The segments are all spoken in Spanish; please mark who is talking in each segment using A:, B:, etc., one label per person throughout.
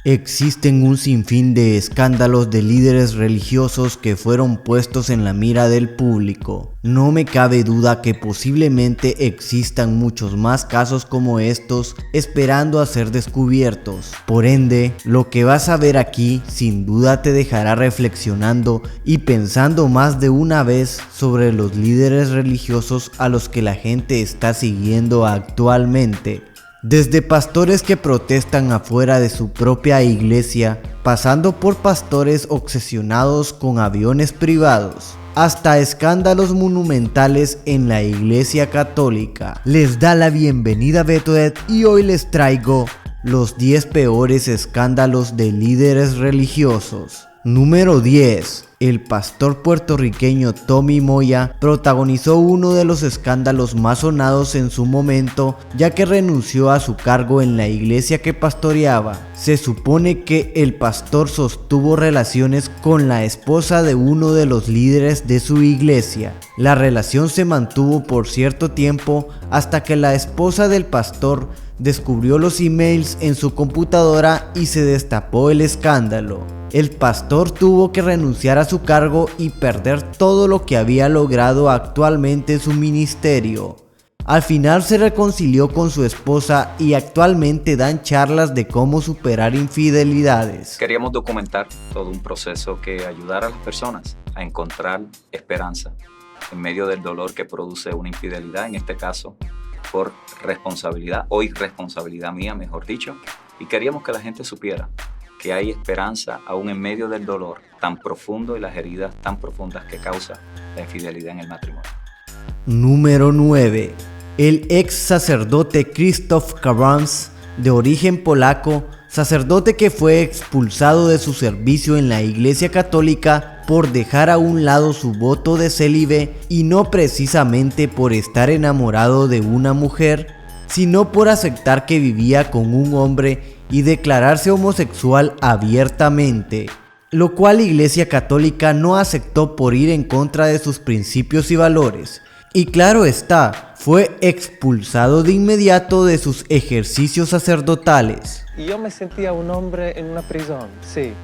A: Existen un sinfín de escándalos de líderes religiosos que fueron puestos en la mira del público. No me cabe duda que posiblemente existan muchos más casos como estos esperando a ser descubiertos. Por ende, lo que vas a ver aquí sin duda te dejará reflexionando y pensando más de una vez sobre los líderes religiosos a los que la gente está siguiendo actualmente. Desde pastores que protestan afuera de su propia iglesia, pasando por pastores obsesionados con aviones privados, hasta escándalos monumentales en la iglesia católica. Les da la bienvenida Betoed y hoy les traigo los 10 peores escándalos de líderes religiosos. Número 10. El pastor puertorriqueño Tommy Moya protagonizó uno de los escándalos más sonados en su momento, ya que renunció a su cargo en la iglesia que pastoreaba. Se supone que el pastor sostuvo relaciones con la esposa de uno de los líderes de su iglesia. La relación se mantuvo por cierto tiempo hasta que la esposa del pastor descubrió los emails en su computadora y se destapó el escándalo. El pastor tuvo que renunciar a su cargo y perder todo lo que había logrado actualmente en su ministerio. Al final se reconcilió con su esposa y actualmente dan charlas de cómo superar infidelidades.
B: Queríamos documentar todo un proceso que ayudara a las personas a encontrar esperanza en medio del dolor que produce una infidelidad, en este caso por responsabilidad o irresponsabilidad mía, mejor dicho, y queríamos que la gente supiera que hay esperanza aún en medio del dolor tan profundo y las heridas tan profundas que causa la infidelidad en el matrimonio.
A: Número 9. El ex sacerdote Krzysztof Kawrans, de origen polaco, sacerdote que fue expulsado de su servicio en la Iglesia Católica por dejar a un lado su voto de célibe y no precisamente por estar enamorado de una mujer, sino por aceptar que vivía con un hombre y declararse homosexual abiertamente, lo cual la Iglesia Católica no aceptó por ir en contra de sus principios y valores. Y claro está, fue expulsado de inmediato de sus ejercicios sacerdotales.
C: Yo me sentía un hombre en una prisión, sí.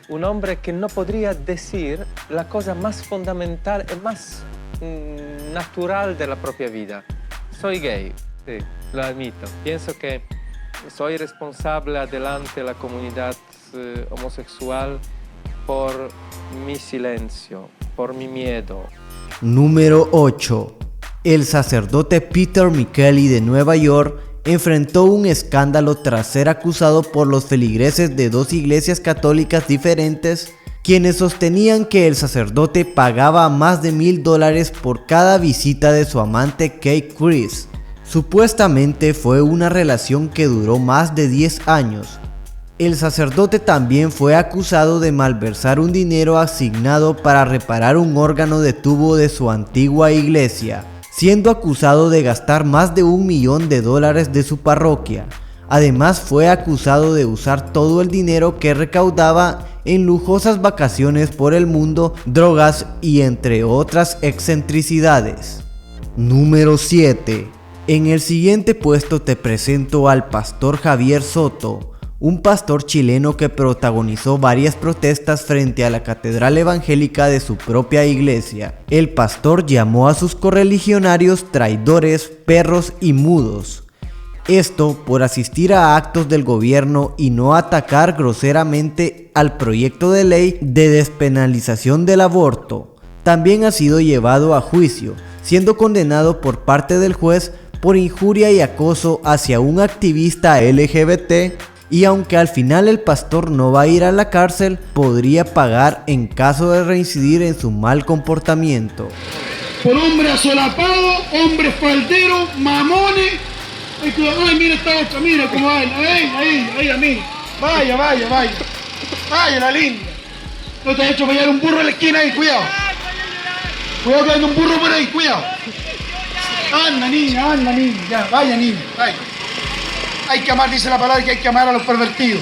C: Un hombre que no podría decir la cosa más fundamental y más natural de la propia vida. Soy gay, sí, lo admito. Pienso que soy responsable delante de la comunidad homosexual por mi silencio, por mi miedo.
A: Número 8. El sacerdote Peter McKinley de Nueva York enfrentó un escándalo tras ser acusado por los feligreses de dos iglesias católicas diferentes, quienes sostenían que el sacerdote pagaba más de $1,000 por cada visita de su amante Kate Chris. Supuestamente fue una relación que duró más de 10 años. El sacerdote también fue acusado de malversar un dinero asignado para reparar un órgano de tubo de su antigua iglesia, siendo acusado de gastar más de $1 millón de su parroquia. Además fue acusado de usar todo el dinero que recaudaba en lujosas vacaciones por el mundo, drogas y entre otras excentricidades. Número 7. En el siguiente puesto te presento al pastor Javier Soto, un pastor chileno que protagonizó varias protestas frente a la catedral evangélica de su propia iglesia. El pastor llamó a sus correligionarios traidores, perros y mudos. Esto por asistir a actos del gobierno y no atacar groseramente al proyecto de ley de despenalización del aborto. También ha sido llevado a juicio, siendo condenado por parte del juez por injuria y acoso hacia un activista LGBT. Y aunque al final el pastor no va a ir a la cárcel, podría pagar en caso de reincidir en su mal comportamiento.
D: Por hombre asolapado, hombre faldero, mamones. Ay, mira esta otra, mira cómo va. Ahí, a mí. Vaya. Vaya, la linda. No te has hecho fallar un burro en la esquina ahí, cuidado. Cuidado que hay un burro por ahí, cuidado. Anda, niña, ya, vaya, vaya. Hay que amar, dice la palabra, que hay que amar a los pervertidos.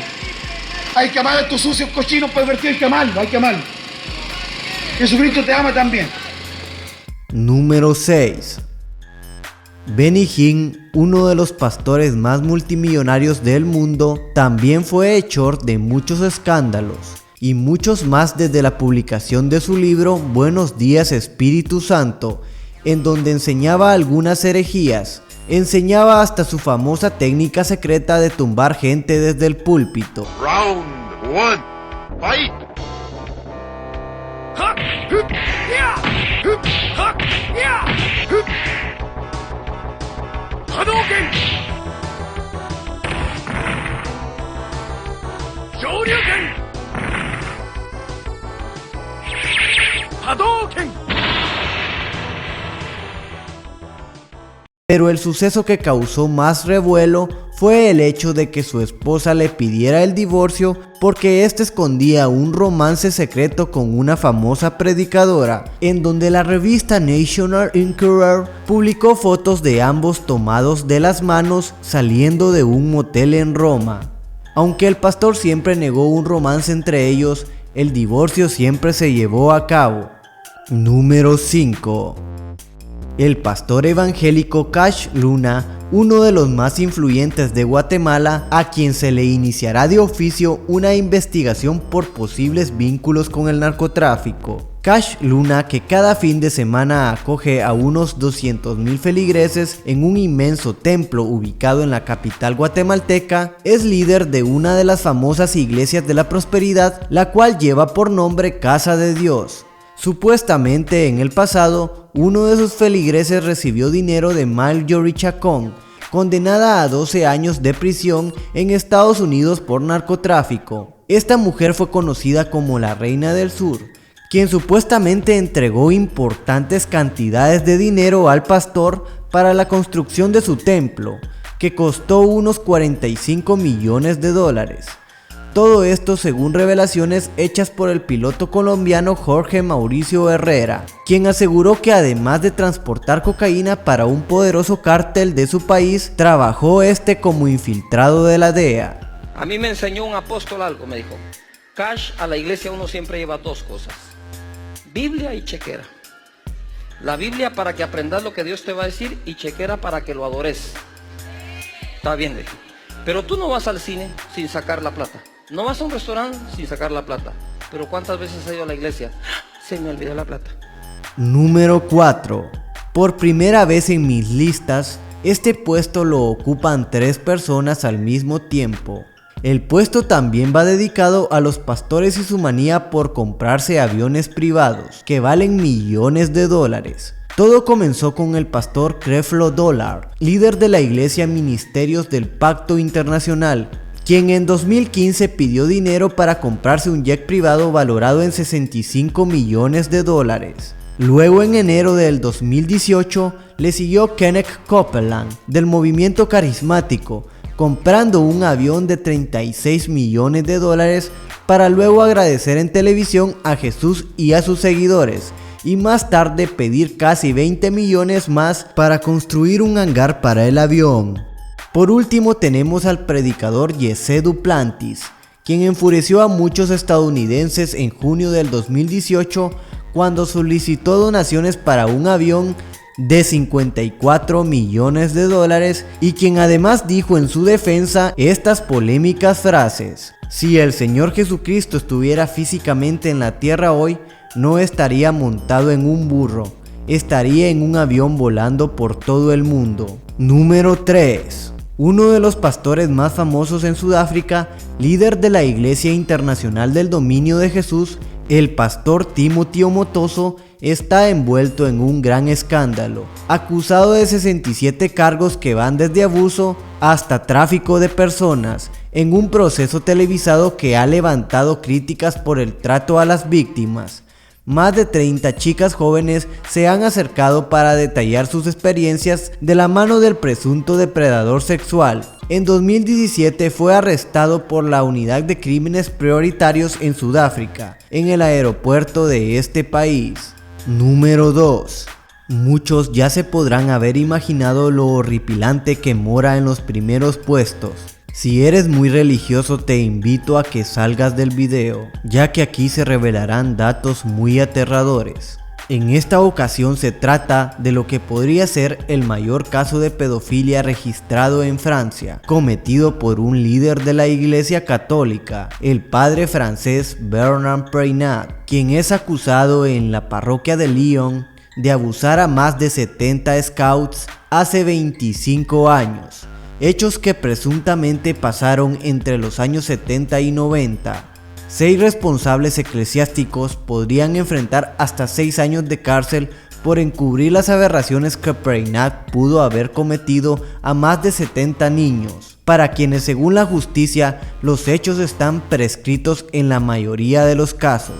D: Hay que amar a estos sucios cochinos pervertidos, hay que amarlos. Jesucristo te ama también.
A: Número 6. Benny Hinn, uno de los pastores más multimillonarios del mundo, también fue hechor de muchos escándalos y muchos más desde la publicación de su libro Buenos Días Espíritu Santo, en donde enseñaba algunas herejías. Enseñaba hasta su famosa técnica secreta de tumbar gente desde el púlpito.
E: Round 1, fight! Hadouken! Shoryuken! Hadouken!
A: Pero el suceso que causó más revuelo fue el hecho de que su esposa le pidiera el divorcio porque éste escondía un romance secreto con una famosa predicadora, en donde la revista National Enquirer publicó fotos de ambos tomados de las manos saliendo de un motel en Roma. Aunque el pastor siempre negó un romance entre ellos, el divorcio siempre se llevó a cabo. Número 5. El pastor evangélico Cash Luna, uno de los más influyentes de Guatemala, a quien se le iniciará de oficio una investigación por posibles vínculos con el narcotráfico. Cash Luna, que cada fin de semana acoge a unos 200,000 feligreses en un inmenso templo ubicado en la capital guatemalteca, es líder de una de las famosas iglesias de la prosperidad, la cual lleva por nombre Casa de Dios. Supuestamente en el pasado, uno de sus feligreses recibió dinero de Marjorie Chacón, condenada a 12 años de prisión en Estados Unidos por narcotráfico. Esta mujer fue conocida como la Reina del Sur, quien supuestamente entregó importantes cantidades de dinero al pastor para la construcción de su templo, que costó unos 45 millones de dólares. Todo esto según revelaciones hechas por el piloto colombiano Jorge Mauricio Herrera, quien aseguró que además de transportar cocaína para un poderoso cártel de su país, trabajó como infiltrado de la DEA.
F: A mí me enseñó un apóstol algo, me dijo: Cash, a la iglesia uno siempre lleva dos cosas: Biblia y chequera. La Biblia para que aprendas lo que Dios te va a decir y chequera para que lo adores. Está bien, dije. Pero tú no vas al cine sin sacar la plata. No vas a un restaurante sin sacar la plata. Pero ¿cuántas veces has ido a la iglesia? Se me olvidó la plata.
A: Número 4. Por primera vez en mis listas, este puesto lo ocupan 3 personas al mismo tiempo. El puesto también va dedicado a los pastores y su manía por comprarse aviones privados, que valen millones de dólares. Todo comenzó con el pastor Creflo Dollar, líder de la iglesia Ministerios del Pacto Internacional, quien en 2015 pidió dinero para comprarse un jet privado valorado en 65 millones de dólares. Luego, en enero del 2018, le siguió Kenneth Copeland, del movimiento carismático, comprando un avión de 36 millones de dólares para luego agradecer en televisión a Jesús y a sus seguidores, y más tarde pedir casi 20 millones más para construir un hangar para el avión. Por último tenemos al predicador Jesse Duplantis, quien enfureció a muchos estadounidenses en junio del 2018 cuando solicitó donaciones para un avión de 54 millones de dólares y quien además dijo en su defensa estas polémicas frases: si el Señor Jesucristo estuviera físicamente en la tierra hoy, no estaría montado en un burro, estaría en un avión volando por todo el mundo. Número 3. Uno de los pastores más famosos en Sudáfrica, líder de la Iglesia Internacional del Dominio de Jesús, el pastor Timothy Omotoso, está envuelto en un gran escándalo, acusado de 67 cargos que van desde abuso hasta tráfico de personas, en un proceso televisado que ha levantado críticas por el trato a las víctimas. Más de 30 chicas jóvenes se han acercado para detallar sus experiencias de la mano del presunto depredador sexual. En 2017 fue arrestado por la Unidad de Crímenes Prioritarios en Sudáfrica, en el aeropuerto de este país. Número 2. Muchos ya se podrán haber imaginado lo horripilante que mora en los primeros puestos. Si eres muy religioso, te invito a que salgas del video, ya que aquí se revelarán datos muy aterradores. En esta ocasión se trata de lo que podría ser el mayor caso de pedofilia registrado en Francia, cometido por un líder de la Iglesia Católica, el padre francés Bernard Preynat, quien es acusado en la parroquia de Lyon de abusar a más de 70 scouts hace 25 años, hechos que presuntamente pasaron entre los años 70 y 90. 6 responsables eclesiásticos podrían enfrentar hasta 6 años de cárcel por encubrir las aberraciones que Preynat pudo haber cometido a más de 70 niños, para quienes según la justicia los hechos están prescritos en la mayoría de los casos.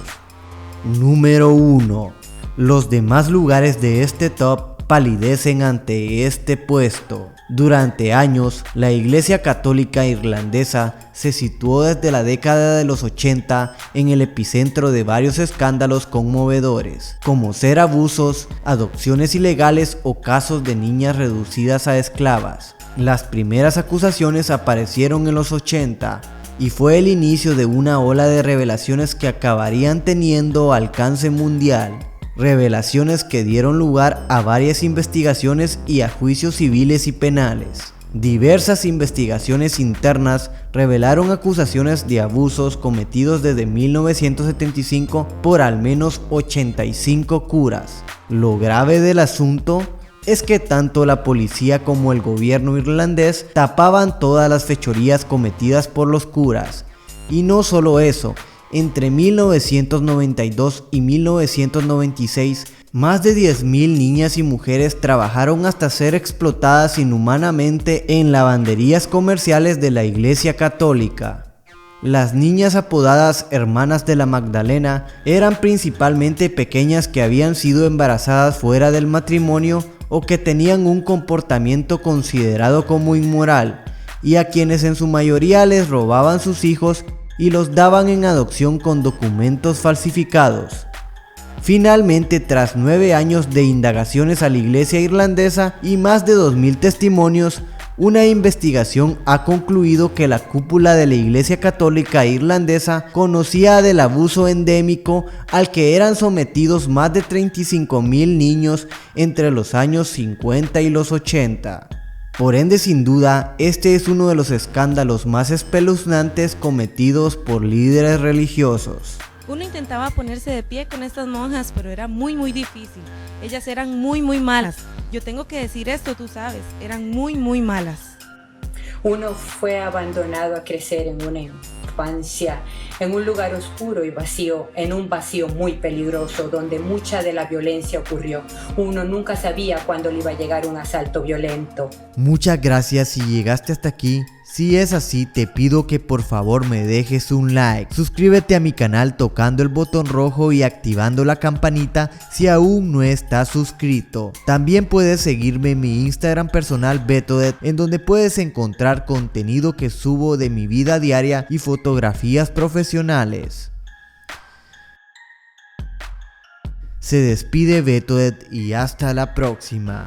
A: Número 1. Los demás lugares de este top palidecen ante este puesto. Durante años, la Iglesia Católica Irlandesa se situó desde la década de los 80 en el epicentro de varios escándalos conmovedores, como ser abusos, adopciones ilegales o casos de niñas reducidas a esclavas. Las primeras acusaciones aparecieron en los 80 y fue el inicio de una ola de revelaciones que acabarían teniendo alcance mundial. Revelaciones que dieron lugar a varias investigaciones y a juicios civiles y penales. Diversas investigaciones internas revelaron acusaciones de abusos cometidos desde 1975 por al menos 85 curas. Lo grave del asunto es que tanto la policía como el gobierno irlandés tapaban todas las fechorías cometidas por los curas. Y no solo eso, entre 1992 y 1996, más de 10.000 niñas y mujeres trabajaron hasta ser explotadas inhumanamente en lavanderías comerciales de la Iglesia Católica. Las niñas apodadas Hermanas de la Magdalena eran principalmente pequeñas que habían sido embarazadas fuera del matrimonio o que tenían un comportamiento considerado como inmoral, y a quienes en su mayoría les robaban sus hijos y los daban en adopción con documentos falsificados. Finalmente, tras 9 años de indagaciones a la Iglesia irlandesa y más de 2.000 testimonios, una investigación ha concluido que la cúpula de la Iglesia Católica Irlandesa conocía del abuso endémico al que eran sometidos más de 35.000 niños entre los años 50 y los 80. Por ende, sin duda, este es uno de los escándalos más espeluznantes cometidos por líderes religiosos.
G: Uno intentaba ponerse de pie con estas monjas, pero era muy difícil. Ellas eran muy malas. Yo tengo que decir esto, tú sabes, eran muy malas.
H: Uno fue abandonado a crecer en una infancia, en un lugar oscuro y vacío, en un vacío muy peligroso, donde mucha de la violencia ocurrió. Uno nunca sabía cuándo le iba a llegar un asalto violento.
A: Muchas gracias si llegaste hasta aquí. Si es así, te pido que por favor me dejes un like. Suscríbete a mi canal tocando el botón rojo y activando la campanita si aún no estás suscrito. También puedes seguirme en mi Instagram personal Betodet, en donde puedes encontrar contenido que subo de mi vida diaria y fotografías profesionales. Se despide Betodet y hasta la próxima.